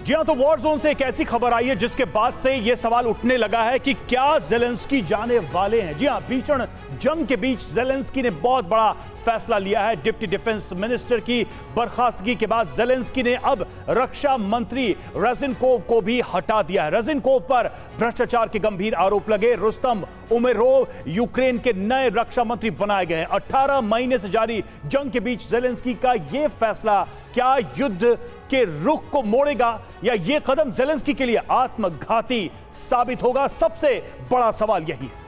जी हां, तो war zone से एक ऐसी खबर आई है जिसके बाद से यह सवाल उठने लगा है कि क्या जेलेंस्की जाने वाले हैं। जी हां, भीषण जंग के बीच जेलेंस्की ने बहुत बड़ा फैसला लिया है। डिप्टी डिफेंस मिनिस्टर की बर्खास्तगी के बाद जेलेंस्की ने अब रक्षा मंत्री रेज़निकोव को भी हटा दिया है। रेज़निकोव पर भ्रष्टाचार के गंभीर आरोप लगे। रुस्तम उमेरोव यूक्रेन के नए रक्षा मंत्री बनाए गए हैं। 18 महीने से जारी जंग के बीच जेलेंस्की का यह फैसला क्या युद्ध के रुख को मोड़ेगा या यह कदम जेलेंस्की के लिए आत्मघाती साबित होगा? सबसे बड़ा सवाल यही है।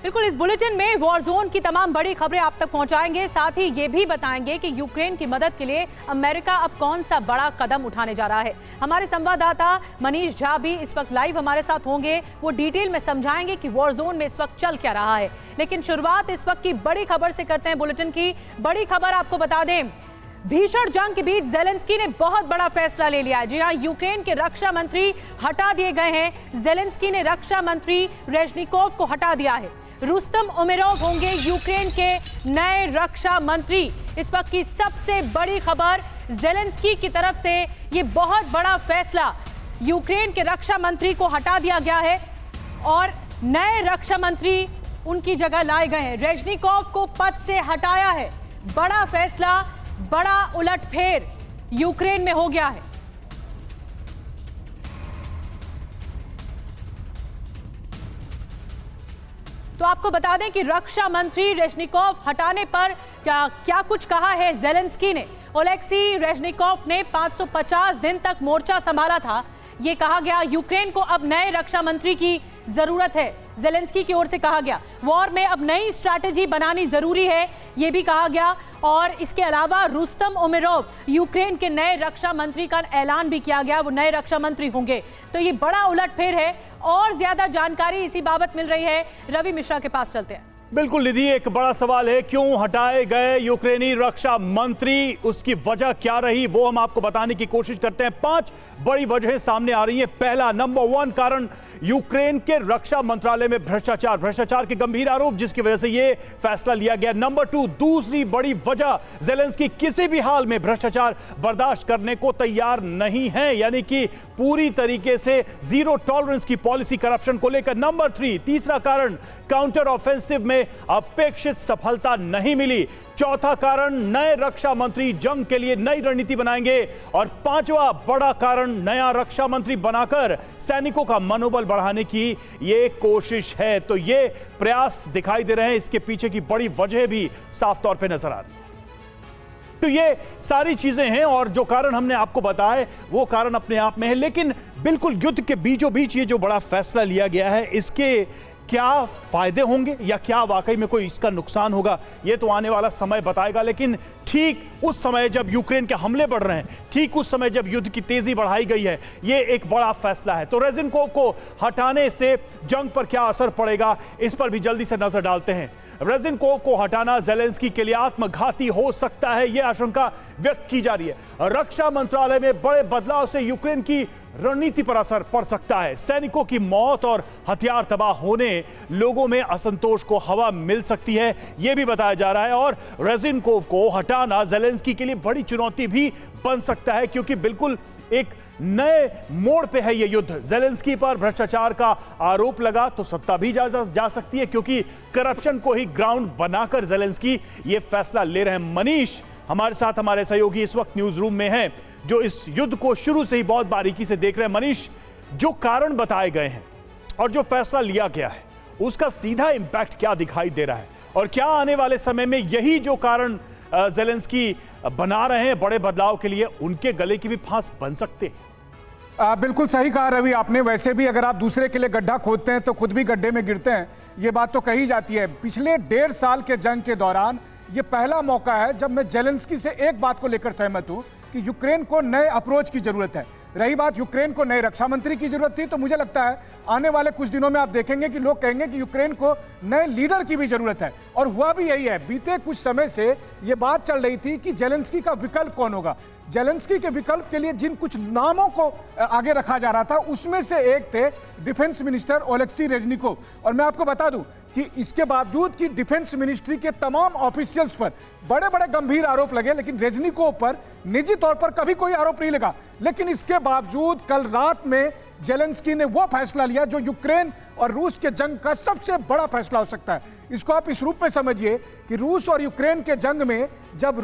बिल्कुल, इस बुलेटिन में वॉर जोन की तमाम बड़ी खबरें आप तक पहुंचाएंगे। साथ ही ये भी बताएंगे कि यूक्रेन की मदद के लिए अमेरिका अब कौन सा बड़ा कदम उठाने जा रहा है। हमारे संवाददाता मनीष झा भी इस वक्त लाइव हमारे साथ होंगे। वो डिटेल में समझाएंगे कि वॉर जोन में इस वक्त चल क्या रहा है। लेकिन शुरुआत इस वक्त की बड़ी खबर से करते हैं। बुलेटिन की बड़ी खबर आपको बता दें, भीषण जंग के बीच जेलेंस्की ने बहुत बड़ा फैसला ले लिया है। जी हां, यूक्रेन के रक्षा मंत्री हटा दिए गए हैं। जेलेंस्की ने रक्षा मंत्री रेज़निकोव को हटा दिया है। रुस्तम उमेरोव होंगे यूक्रेन के नए रक्षा मंत्री। इस वक्त की सबसे बड़ी खबर, जेलेंस्की की तरफ से ये बहुत बड़ा फैसला, यूक्रेन के रक्षा मंत्री को हटा दिया गया है और नए रक्षा मंत्री उनकी जगह लाए गए हैं। रेज़निकोव को पद से हटाया है। बड़ा फैसला, बड़ा उलटफेर यूक्रेन में हो गया है। तो आपको बता दें कि रक्षा मंत्री रेज़निकोव हटाने पर क्या कुछ कहा है जेलेंस्की ने। ओलेक्सी रेज़निकोव ने 550 दिन तक मोर्चा संभाला था। ये कहा गया यूक्रेन को अब नए रक्षा मंत्री की जरूरत है। जेलेंस्की की ओर से कहा गया वॉर में अब नई स्ट्रैटेजी बनानी जरूरी है, ये भी कहा गया। और इसके अलावा रुस्तम उमेरोव यूक्रेन के नए रक्षा मंत्री का ऐलान भी किया गया, वो नए रक्षा मंत्री होंगे। तो ये बड़ा उलटफेर है और ज्यादा जानकारी इसी बाबत मिल रही है। रवि मिश्रा के पास चलते हैं। बिल्कुल निधि, एक बड़ा सवाल है क्यों हटाए गए यूक्रेनी रक्षा मंत्री, उसकी वजह क्या रही वो हम आपको बताने की कोशिश करते हैं। 5 बड़ी वजहें सामने आ रही हैं। पहला, नंबर 1 कारण यूक्रेन के रक्षा मंत्रालय में भ्रष्टाचार के गंभीर आरोप, जिसकी वजह से यह फैसला लिया गया। नंबर 2, दूसरी बड़ी वजह, जेलेंस्की किसी भी हाल में भ्रष्टाचार बर्दाश्त करने को तैयार नहीं है, यानी कि पूरी तरीके से जीरो टॉलरेंस की पॉलिसी करप्शन को लेकर। नंबर 3, तीसरा कारण, काउंटर ऑफेंसिव में अपेक्षित सफलता नहीं मिली। चौथा कारण, नए रक्षा मंत्री जंग के लिए नई रणनीति बनाएंगे। और 5वां बड़ा कारण, नया रक्षा मंत्री बनाकर सैनिकों का मनोबल बढ़ाने की ये कोशिश है। तो ये प्रयास दिखाई दे रहे हैं, इसके पीछे की बड़ी वजह भी साफ तौर पे नजर आ रही है। तो ये सारी चीजें हैं और जो कारण हमने आपको बताए वो कारण अपने आप में है। लेकिन बिल्कुल युद्ध के बीचों बीच ये जो बड़ा फैसला लिया गया है, इसके क्या फायदे होंगे या क्या वाकई में कोई इसका नुकसान होगा, ये तो आने वाला समय बताएगा। लेकिन ठीक उस समय जब यूक्रेन के हमले बढ़ रहे हैं, ठीक उस समय जब युद्ध की तेजी बढ़ाई गई है, ये एक बड़ा फैसला है। तो रेज़निकोव को हटाने से जंग पर क्या असर पड़ेगा, इस पर भी जल्दी से नजर डालते हैं। रेज़निकोव को हटाना जेलेंस्की के लिए आत्मघाती हो सकता है, यह आशंका व्यक्त की जा रही है। रक्षा मंत्रालय में बड़े बदलाव से यूक्रेन की रणनीति पर असर पड़ सकता है। सैनिकों की मौत और हथियार तबाह होने लोगों में असंतोष को हवा मिल सकती है, यह भी बताया जा रहा है। और रेज़निकोव को हटाना जेलेंस्की के लिए बड़ी चुनौती भी बन सकता है, क्योंकि बिल्कुल एक नए मोड़ पे है यह युद्ध। जेलेंस्की पर भ्रष्टाचार का आरोप लगा तो सत्ता भी जा सकती है, क्योंकि करप्शन को ही ग्राउंड बनाकर जेलेंस्की यह फैसला ले रहे हैं। मनीष हमारे साथ, हमारे सहयोगी इस वक्त न्यूज रूम में हैं, जो इस युद्ध को शुरू से ही बहुत बारीकी से देख रहे हैं। मनीष, जो कारण बताए गए हैं और जो फैसला लिया गया है, उसका सीधा इंपैक्ट क्या दिखाई दे रहा है, और क्या आने वाले समय में यही जो कारण जेलेंस्की बना रहे हैं बड़े बदलाव के लिए, उनके गले की भी फांस बन सकते हैं? बिल्कुल सही कहा रवि आपने। वैसे भी अगर आप दूसरे के लिए गड्ढा खोदते हैं तो खुद भी गड्ढे में गिरते हैं, ये बात तो कही जाती है। पिछले 1.5 साल के जंग के दौरान ये पहला मौका है जब मैं जेलेंस्की से एक बात को लेकर सहमत हूं कि यूक्रेन को नए अप्रोच की जरूरत है। रही बात यूक्रेन को नए रक्षा मंत्री की जरूरत थी, तो मुझे लगता है आने वाले कुछ दिनों में आप देखेंगे कि लोग कहेंगे कि यूक्रेन को नए लीडर की भी जरूरत है। और हुआ भी यही है। बीते कुछ समय से यह बात चल रही थी कि जेलेंस्की का विकल्प कौन होगा। जेलेंस्की के विकल्प के लिए जिन कुछ नामों को आगे रखा जा रहा था, उसमें से एक थे डिफेंस मिनिस्टर ओलेक्सी रेज़निकोव। और मैं आपको बता दूं कि इसके बावजूद कि डिफेंस मिनिस्ट्री के तमाम ऑफिशियल्स पर बड़े बड़े गंभीर आरोप लगे, लेकिन रेजनिकोव पर निजी तौर पर कभी कोई आरोप नहीं लगा। लेकिन इसके बावजूद कल रात में जेलेंस्की ने वो फैसला लिया जो यूक्रेन और रूस के जंग का सबसे बड़ा फैसला हो सकता है। इसको आप इस रूप में समझिए कि रूस और यूक्रेन के जंग में जब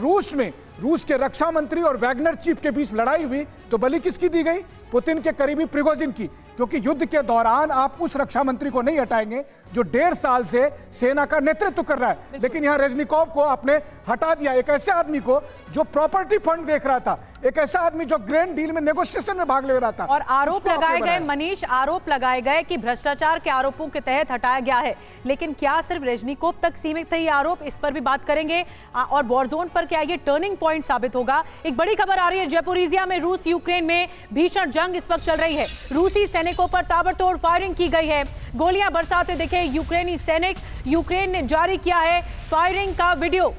रूस के रक्षा मंत्री और वैगनर चीफ के बीच लड़ाई हुई तो बलि किसकी दी गई? पुतिन के करीबी प्रिगोजिन की, क्योंकि युद्ध के दौरान आप उस रक्षा मंत्री को नहीं हटाएंगे जो 1.5 साल से सेना का नेतृत्व कर रहा है। लेकिन यहां रेजनिकोव को आपने हटा दिया, एक ऐसे आदमी को जो प्रॉपर्टी फंड देख रहा था, एक ऐसा आदमी जो ग्रेन डील में नेगोशिएशन में भाग ले रहा था। और आरोप लगाए गए मनीष, आरोप लगाए गए कि भ्रष्टाचार के आरोपों के तहत हटाया गया है। लेकिन क्या सिर्फ रेजनिकोव तक सीमित थे ये आरोप? इस पर भी बात करेंगे। और वॉरजोन पर क्या ये टर्निंग पॉइंट साबित होगा? एक बड़ी खबर आ रही है, जैपोरिजिया में रूस यूक्रेन में भीषण जंग इस वक्त चल रही है। रूसी सैनिकों पर ताबड़तोड़ फायरिंग की गई है, गोलियां बरसाते दिखे यूक्रेनी सैनिक। यूक्रेन ने जारी किया है फायरिंग का वीडियो।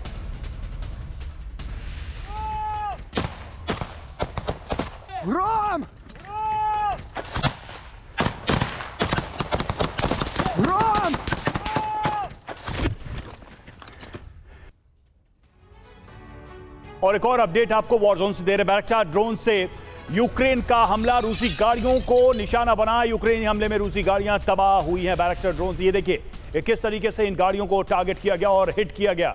Run! Run! और एक और अपडेट आपको वॉरजोन से दे रहे। बैरक्टार ड्रोन से यूक्रेन का हमला, रूसी गाड़ियों को निशाना बना। यूक्रेनी हमले में रूसी गाड़ियां तबाह हुई हैं बैरक्टार ड्रोन से। ये देखिए किस तरीके से इन गाड़ियों को टारगेट किया गया और हिट किया गया।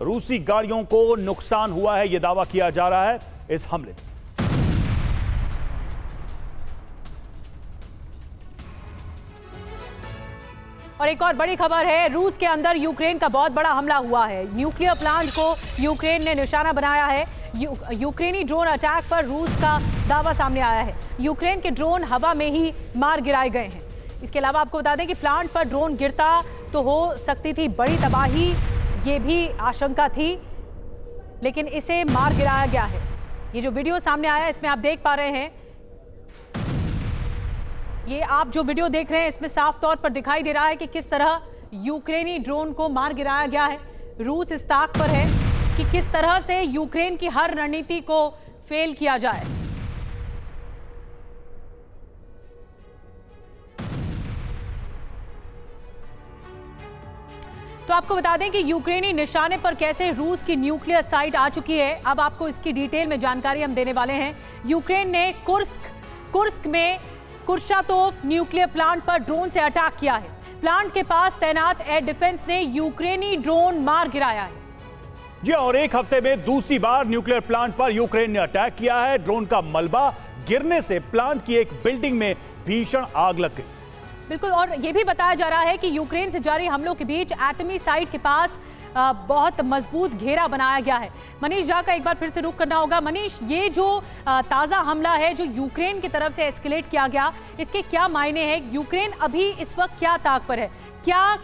रूसी गाड़ियों को नुकसान हुआ है, यह दावा किया जा रहा है इस हमले में। और एक और बड़ी खबर है, रूस के अंदर यूक्रेन का बहुत बड़ा हमला हुआ है। न्यूक्लियर प्लांट को यूक्रेन ने निशाना बनाया है। यूक्रेनी ड्रोन अटैक पर रूस का दावा सामने आया है। यूक्रेन के ड्रोन हवा में ही मार गिराए गए हैं। इसके अलावा आपको बता दें कि प्लांट पर ड्रोन गिरता तो हो सकती थी बड़ी तबाही, ये भी आशंका थी, लेकिन इसे मार गिराया गया है। ये जो वीडियो सामने आया इसमें आप देख पा रहे हैं, ये आप जो वीडियो देख रहे हैं इसमें साफ तौर पर दिखाई दे रहा है कि किस तरह यूक्रेनी ड्रोन को मार गिराया गया है। रूस इस ताक पर है कि किस तरह से यूक्रेन की हर रणनीति को फेल किया जाए। तो आपको बता दें कि यूक्रेनी निशाने पर कैसे रूस की न्यूक्लियर साइट आ चुकी है। अब आपको इसकी डिटेल में जानकारी हम देने वाले हैं। यूक्रेन ने कुर्स्क में कुर्शातोव न्यूक्लियर प्लांट पर ड्रोन से अटैक किया है। प्लांट के पास तैनात एयर डिफेंस ने यूक्रेनी ड्रोन मार गिराया है। जी, और एक हफ्ते में दूसरी बार न्यूक्लियर प्लांट पर यूक्रेन ने अटैक किया है। ड्रोन का मलबा गिरने से प्लांट की एक बिल्डिंग में भीषण आग लग गई। बिल्कुल, और यह भी बताया जा रहा है कि यूक्रेन से जारी हमलों के बीच एटमी साइट के पास बहुत मजबूत घेरा बनाया गया है। मनीष झा का एक बार फिर से रुख करना होगा। मनीष, ये जो ताज़ा हमला है जो यूक्रेन की तरफ से एस्केलेट किया गया, इसके क्या मायने हैं? यूक्रेन अभी इस वक्त क्या ताक पर है? क्या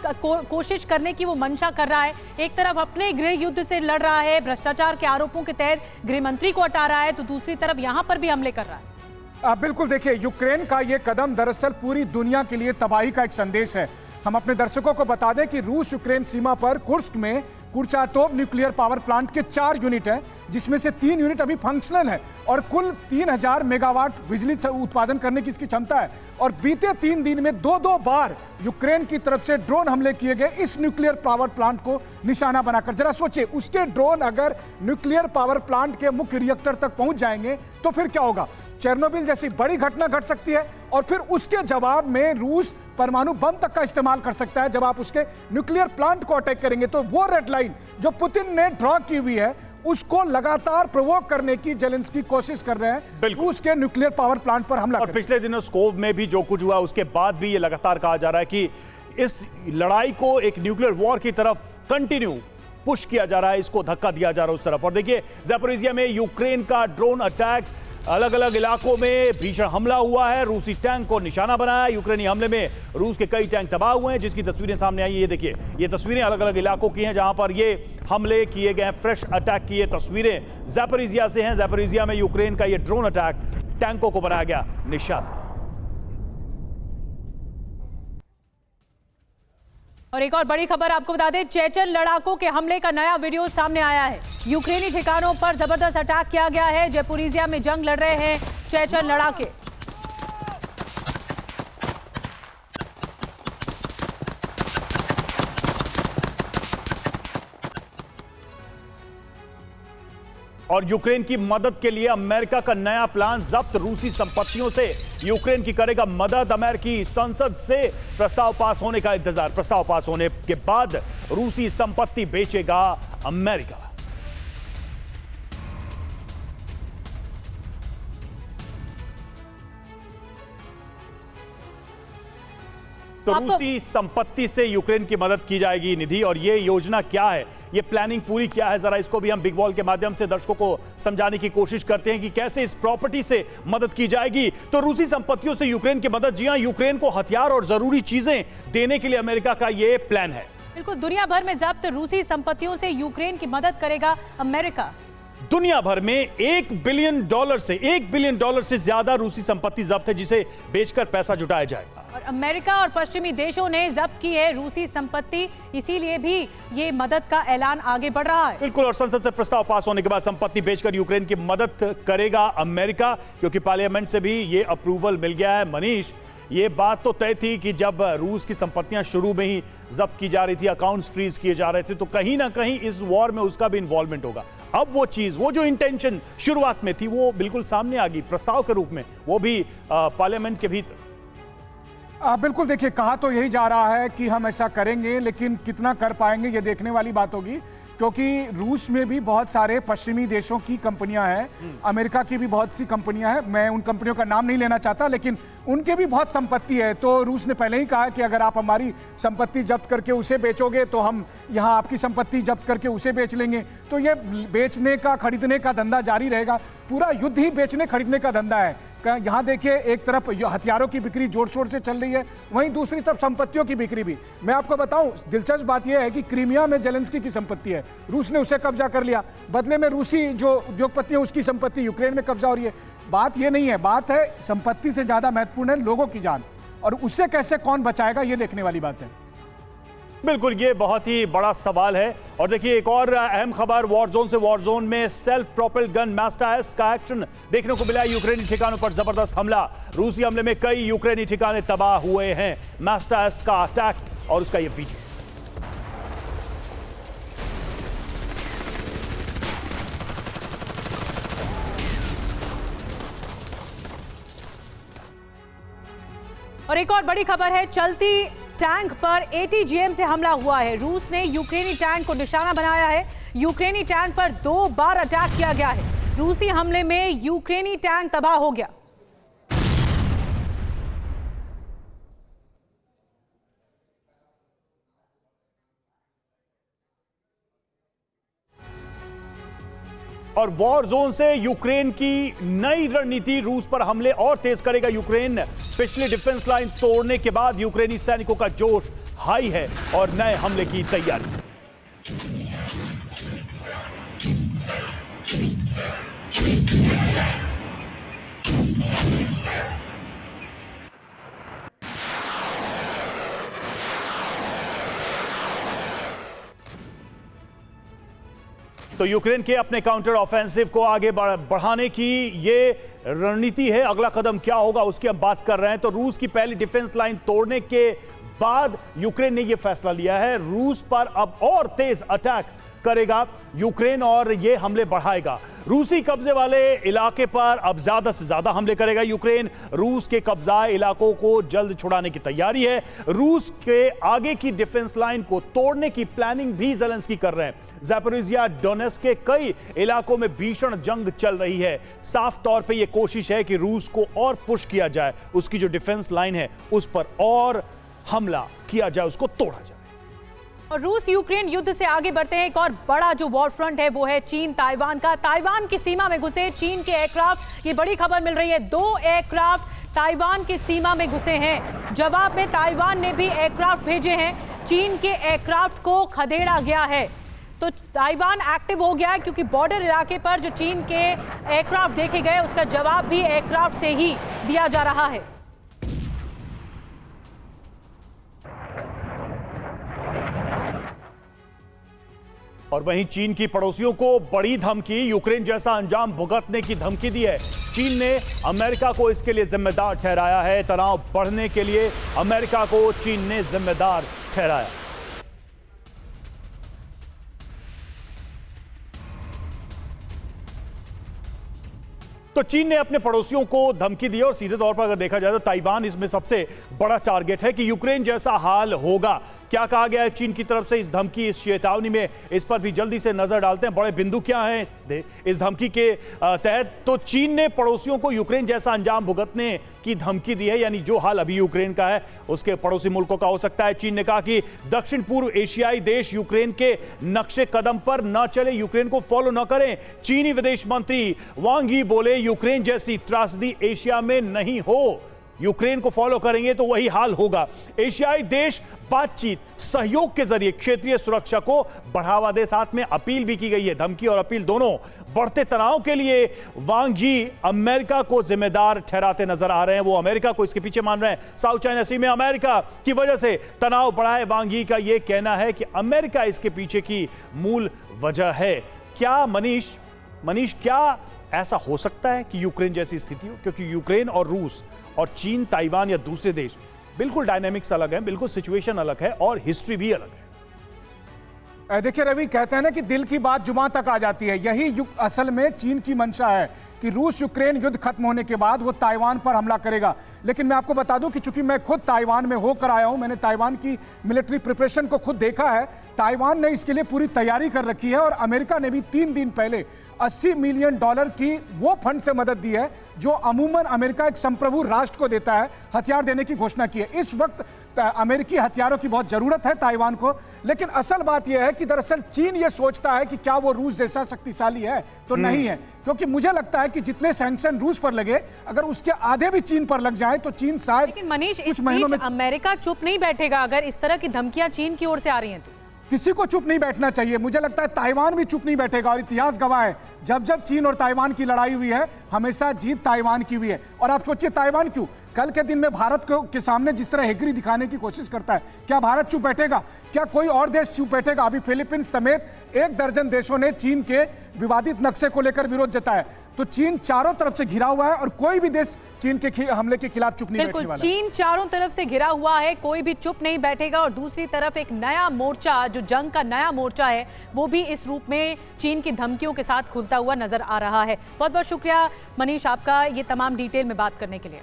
कोशिश करने की वो मंशा कर रहा है? एक तरफ अपने गृह युद्ध से लड़ रहा है, भ्रष्टाचार के आरोपों के तहत गृह मंत्री को हटा रहा है, तो दूसरी तरफ यहाँ पर भी हमले कर रहा है। बिल्कुल, देखिए यूक्रेन का ये कदम दरअसल पूरी दुनिया के लिए तबाही का एक संदेश है। हम अपने दर्शकों को बता दें कि रूस यूक्रेन सीमा पर कुर्स्क में कुर्चातोव न्यूक्लियर पावर प्लांट के 4 यूनिट हैं, जिसमें से 3 यूनिट अभी फंक्शनल है और कुल 3000 मेगावाट बिजली उत्पादन करने की इसकी क्षमता है। और बीते 3 दिन में 2-2 बार यूक्रेन की तरफ से ड्रोन हमले किए गए इस न्यूक्लियर पावर प्लांट को निशाना बनाकर। जरा सोचिए, उसके ड्रोन अगर न्यूक्लियर पावर प्लांट के मुख्य रिएक्टर तक पहुंच जाएंगे तो फिर क्या होगा? चेरनोबिल जैसी बड़ी घटना घट सकती है और फिर उसके जवाब में रूस परमाणु बम तक का इस्तेमाल कर सकता है। जब आप उसके न्यूक्लियर प्लांट को अटैक करेंगे तो वो रेड लाइन जो पुतिन ने ड्रॉ की हुई है उसको लगातार प्रोवोक करने की जेलेंस्की कोशिश कर रहे हैं, रूस के न्यूक्लियर पावर प्लांट पर हमला। और पिछले दिनों स्कोव में भी जो कुछ हुआ उसके बाद भी ये लगातार कहा जा रहा है कि इस लड़ाई को एक न्यूक्लियर वॉर की तरफ कंटिन्यू पुश किया जा रहा है, इसको धक्का दिया जा रहा है उस तरफ। और देखिए ज़ैपोरिजिया में यूक्रेन का ड्रोन अटैक, अलग अलग इलाकों में भीषण हमला हुआ है। रूसी टैंक को निशाना बनाया। यूक्रेनी हमले में रूस के कई टैंक तबाह हुए हैं, जिसकी तस्वीरें सामने आई। ये देखिए, ये तस्वीरें अलग अलग इलाकों की हैं जहां पर ये हमले किए गए हैं, फ्रेश अटैक की ये तस्वीरें ज़ैपोरिजिया से हैं। ज़ैपोरिजिया में यूक्रेन का ये ड्रोन अटैक, टैंकों को बनाया गया निशाना। और एक और बड़ी खबर आपको बता दें, चेचन लड़ाकों के हमले का नया वीडियो सामने आया है। यूक्रेनी ठिकानों पर जबरदस्त अटैक किया गया है। जैपोरिजिया में जंग लड़ रहे हैं चेचन लड़ाके। और यूक्रेन की मदद के लिए अमेरिका का नया प्लान, जब्त रूसी संपत्तियों से यूक्रेन की करेगा मदद। अमेरिकी संसद से प्रस्ताव पास होने का इंतजार। प्रस्ताव पास होने के बाद रूसी संपत्ति बेचेगा अमेरिका। तो रूसी संपत्ति से यूक्रेन की मदद की जाएगी निधि। और ये योजना क्या है, ये प्लानिंग पूरी क्या है, जरा इसको भी हम बिग वॉल के माध्यम से दर्शकों को समझाने की कोशिश करते हैं कि कैसे इस प्रॉपर्टी से मदद की जाएगी। तो रूसी संपत्तियों से यूक्रेन की मदद, जी हां, यूक्रेन को हथियार और जरूरी चीजें देने के लिए अमेरिका का ये प्लान है। बिल्कुल, दुनिया भर में जब्त रूसी संपत्तियों से यूक्रेन की मदद करेगा अमेरिका। दुनिया भर में $1 बिलियन से ज्यादा रूसी संपत्ति जब्त है, जिसे बेचकर पैसा जुटाया जाएगा। और अमेरिका और पश्चिमी देशों ने जब्त की है रूसी संपत्ति, इसीलिए भी ये मदद का ऐलान आगे बढ़ रहा है। बिल्कुल, और संसद से प्रस्ताव पास होने के बाद संपत्ति बेचकर यूक्रेन की मदद करेगा अमेरिका, क्योंकि पार्लियामेंट से भी ये अप्रूवल मिल गया है। मनीष, ये बात तो तय थी कि जब रूस की संपत्तियां शुरू में ही जब्त की जा रही थी, अकाउंट्स फ्रीज किए जा रहे थे, तो कहीं ना कहीं इस वॉर में उसका भी इन्वॉल्वमेंट होगा। अब वो चीज, वो जो इंटेंशन शुरुआत में थी, वो बिल्कुल सामने आ गई प्रस्ताव के रूप में, वो भी पार्लियामेंट के भीतर। बिल्कुल, देखिए, कहा तो यही जा रहा है कि हम ऐसा करेंगे, लेकिन कितना कर पाएंगे ये देखने वाली बात होगी, क्योंकि रूस में भी बहुत सारे पश्चिमी देशों की कंपनियां हैं, अमेरिका की भी बहुत सी कंपनियां हैं। मैं उन कंपनियों का नाम नहीं लेना चाहता, लेकिन उनके भी बहुत संपत्ति है। तो रूस ने पहले ही कहा कि अगर आप हमारी संपत्ति जब्त करके उसे बेचोगे तो हम यहाँ आपकी संपत्ति जब्त करके उसे बेच लेंगे। तो ये बेचने का, खरीदने का धंधा जारी रहेगा। पूरा युद्ध ही बेचने खरीदने का धंधा है। यहाँ देखिए, एक तरफ हथियारों की बिक्री जोर शोर से चल रही है, वहीं दूसरी तरफ संपत्तियों की बिक्री भी। मैं आपको बताऊं, दिलचस्प बात यह है कि क्रीमिया में जेलेंस्की की संपत्ति है, रूस ने उसे कब्जा कर लिया। बदले में रूसी जो उद्योगपति है, उसकी संपत्ति यूक्रेन में कब्जा हो रही है। बात यह नहीं है, बात है संपत्ति से ज्यादा महत्वपूर्ण है लोगों की जान, और उससे कैसे कौन बचाएगा, ये देखने वाली बात है। बिल्कुल, ये बहुत ही बड़ा सवाल है। और देखिए, एक और अहम खबर वॉर जोन से। वॉर जोन में सेल्फ प्रोपेल्ड गन मैस्टायस का एक्शन देखने को मिला है। यूक्रेनी ठिकानों पर जबरदस्त हमला। रूसी हमले में कई यूक्रेनी ठिकाने तबाह हुए हैं। मैस्टायस का अटैक और उसका ये वीडियो। और एक और बड़ी खबर है, चलती टैंक पर ATGM से हमला हुआ है। रूस ने यूक्रेनी टैंक को निशाना बनाया है। यूक्रेनी टैंक पर 2 बार अटैक किया गया है। रूसी हमले में यूक्रेनी टैंक तबाह हो गया। और वॉर जोन से यूक्रेन की नई रणनीति, रूस पर हमले और तेज करेगा यूक्रेन। पिछली डिफेंस लाइन तोड़ने के बाद यूक्रेनी सैनिकों का जोश हाई है और नए हमले की तैयारी। तो यूक्रेन के अपने काउंटर ऑफेंसिव को आगे बढ़ाने की ये रणनीति है। अगला कदम क्या होगा उसकी हम बात कर रहे हैं। तो रूस की पहली डिफेंस लाइन तोड़ने के बाद यूक्रेन ने यह फैसला लिया है, रूस पर अब और तेज अटैक करेगा यूक्रेन और ये हमले बढ़ाएगा। रूसी कब्जे वाले इलाके पर अब ज्यादा से ज्यादा हमले करेगा यूक्रेन। रूस के कब्जाए इलाकों को जल्द छुड़ाने की तैयारी है। रूस के आगे की डिफेंस लाइन को तोड़ने की प्लानिंग भी ज़ेलेंस्की कर रहे हैं। ज़ैपोरिज़िया, डोनेट्स्क के कई इलाकों में भीषण जंग चल रही है। साफ तौर पे यह कोशिश है कि रूस को और पुश किया जाए, उसकी जो डिफेंस लाइन है उस पर और हमला किया जाए, उसको तोड़ा जाए। और रूस यूक्रेन युद्ध से आगे बढ़ते हैं। एक और बड़ा जो वॉर फ्रंट है वो है चीन ताइवान का। ताइवान की सीमा में घुसे चीन के एयरक्राफ्ट, ये बड़ी खबर मिल रही है। 2 एयरक्राफ्ट ताइवान की सीमा में घुसे हैं। जवाब में ताइवान ने भी एयरक्राफ्ट भेजे हैं। चीन के एयरक्राफ्ट को खदेड़ा गया है। तो ताइवान एक्टिव हो गया है क्योंकि बॉर्डर इलाके पर जो चीन के एयरक्राफ्ट देखे गए उसका जवाब भी एयरक्राफ्ट से ही दिया जा रहा है। और वहीं चीन की पड़ोसियों को बड़ी धमकी, यूक्रेन जैसा अंजाम भुगतने की धमकी दी है। चीन ने अमेरिका को इसके लिए जिम्मेदार ठहराया है। तनाव बढ़ने के लिए अमेरिका को चीन ने जिम्मेदार ठहराया। तो चीन ने अपने पड़ोसियों को धमकी दी और सीधे तौर पर अगर देखा जाए तो ताइवान इसमें सबसे बड़ा टारगेट है कि यूक्रेन जैसा हाल होगा। क्या कहा गया है चीन की तरफ से इस धमकी, इस चेतावनी में, इस पर भी जल्दी से नजर डालते हैं। बड़े बिंदु क्या हैं इस धमकी के तहत? तो चीन ने पड़ोसियों को यूक्रेन जैसा अंजाम भुगतने की धमकी दी है, यानी जो हाल अभी यूक्रेन का है उसके पड़ोसी मुल्कों का हो सकता है। चीन ने कहा कि दक्षिण पूर्व एशियाई देश यूक्रेन के नक्शे कदम पर न चले, यूक्रेन को फॉलो न करें। चीनी विदेश मंत्री वांग यी बोले, यूक्रेन जैसी त्रासदी एशिया में नहीं हो, यूक्रेन को फॉलो करेंगे तो वही हाल होगा। एशियाई देश बातचीत, सहयोग के जरिए क्षेत्रीय सुरक्षा को बढ़ावा दे, साथ में अपील भी की गई है। धमकी और अपील दोनों। बढ़ते तनाव के लिए वांग यी अमेरिका को जिम्मेदार ठहराते नजर आ रहे हैं, वो अमेरिका को इसके पीछे मान रहे हैं। साउथ चाइना सी में अमेरिका की वजह से तनाव बढ़ा है, वांग यी का यह कहना है कि अमेरिका इसके पीछे की मूल वजह है। क्या मनीष क्या ऐसा हो सकता है कि यूक्रेन जैसी स्थिति हो? क्योंकि यूक्रेन और रूस और चीन, ताइवान या दूसरे देश, बिल्कुल डायनामिक्स अलग है, बिल्कुल सिचुएशन अलग है और हिस्ट्री भी अलग है। देखिए रवि, कहते हैं ना कि दिल की बात जुबान तक आ जाती है। यही असल में चीन की मंशा है कि रूस यूक्रेन युद्ध खत्म होने के बाद वो ताइवान पर हमला करेगा। लेकिन मैं आपको बता दूं कि चूंकि मैं खुद ताइवान में होकर आया हूं, मैंने ताइवान की मिलिट्री प्रिपरेशन को खुद देखा है। ताइवान ने इसके लिए पूरी तैयारी कर रखी है और अमेरिका ने भी 3 दिन पहले $80 मिलियन की वो फंड से मदद दी है जो अमूमन अमेरिका एक संप्रभु राष्ट्र को देता है, हथियार देने की घोषणा की है। इस वक्त अमेरिकी हथियारों की बहुत जरूरत है ताइवान को। लेकिन असल बात यह है कि दरअसल चीन ये सोचता है कि क्या वो रूस जैसा शक्तिशाली है, तो नहीं है। क्योंकि मुझे लगता है कि जितने सैंक्शन रूस पर लगे, अगर उसके आधे भी चीन पर लग जाए तो चीन शायद। लेकिन मनीष, इस बीच अमेरिका चुप नहीं बैठेगा अगर इस तरह की धमकियां चीन की ओर से आ रही हैं तो? किसी को चुप नहीं बैठना चाहिए। मुझे लगता है ताइवान भी चुप नहीं बैठेगा और इतिहास गवाह है, जब जब चीन और ताइवान की लड़ाई हुई है हमेशा जीत ताइवान की हुई है। और आप सोचिए ताइवान क्यों, कल के दिन में भारत के सामने जिस तरह हेगरी दिखाने की कोशिश करता है, क्या भारत चुप बैठेगा? क्या कोई और देश चुप बैठेगा? अभी फिलीपींस समेत 1 दर्जन देशों ने चीन के विवादित नक्शे को लेकर विरोध जताया। तो चीन चारों तरफ से घिरा हुआ है और कोई भी देश चीन के हमले के खिलाफ चुप नहीं बैठने वाला। चीन चारों तरफ से घिरा हुआ है, कोई भी चुप नहीं बैठेगा। और दूसरी तरफ एक नया मोर्चा, जो जंग का नया मोर्चा है, वो भी इस रूप में चीन की धमकियों के साथ खुलता हुआ नजर आ रहा है। बहुत बहुत शुक्रिया मनीष आपका ये तमाम डिटेल में बात करने के लिए।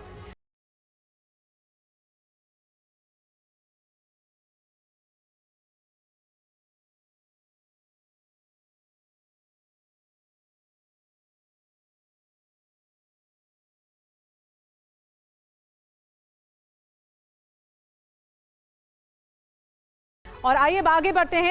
और आइए आगे बढ़ते हैं।